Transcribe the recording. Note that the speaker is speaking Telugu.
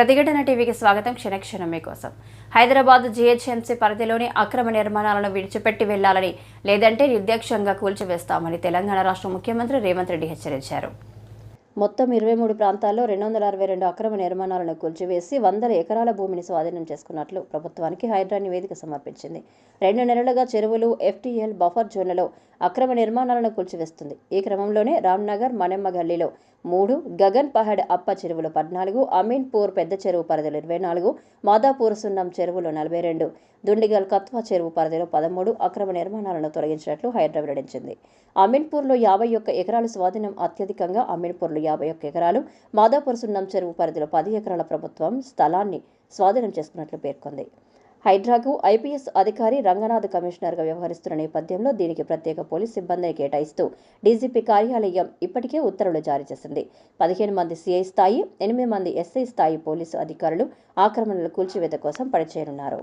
ప్రతిఘటన టీవీకి స్వాగతం. క్షణక్షణం మీకోసం. హైదరాబాద్ జీహెచ్ఎంసీ పరిధిలోని అక్రమ నిర్మాణాలను విడిచిపెట్టి వెళ్లాలని, లేదంటే నిర్దాక్ష్యంగా కూల్చివేస్తామని తెలంగాణ రాష్ట్ర ముఖ్యమంత్రి రేవంత్ రెడ్డి హెచ్చరించారు. మొత్తం 23 ప్రాంతాల్లో 262 అక్రమ నిర్మాణాలను కూల్చివేసి వందల ఎకరాల భూమిని స్వాధీనం చేసుకున్నట్లు ప్రభుత్వానికి హైడ్రా నివేదిక సమర్పించింది. 2 నెలలుగా చెరువులు, ఎఫ్టీఎల్ బఫర్ జోన్లలో అక్రమ నిర్మాణాలను కూల్చివేస్తుంది. ఈ క్రమంలోనే రామ్నగర్, మణెమ్మ గల్లీలో 3, గగన్ పహాడ్ అప్ప చెరువులు 14, అమీన్పూర్ పెద్ద చెరువు పరిధిలో 24, మాదాపూర్ సున్నం చెరువులో 42, దుండిగల్ కత్వా చెరువు పరిధిలో 13 అక్రమ నిర్మాణాలను తొలగించినట్లు హైడ్రా వెల్లడించింది. అమీన్పూర్లో 51 ఎకరాలు స్వాధీనం. అత్యధికంగా అమీన్పూర్లో 51 ఎకరాలు, మాదాపూర్ సున్నం చెరువు పరిధిలో 10 ఎకరాల ప్రభుత్వం స్థలాన్ని స్వాధీనం చేసుకున్నట్లు పేర్కొంది. హైడ్రాకు ఐపీఎస్ అధికారి రంగనాథ్ కమిషనర్గా వ్యవహరిస్తున్న నేపథ్యంలో దీనికి ప్రత్యేక పోలీస్ సిబ్బందిని కేటాయిస్తూ డీజీపీ కార్యాలయం ఇప్పటికే ఉత్తర్వులు జారీ చేసింది. 15 మంది సీఐ స్థాయి, 8 మంది ఎస్ఐ స్థాయి పోలీసు అధికారులు ఆక్రమణల కూల్చివేత కోసం పనిచేయనున్నారు.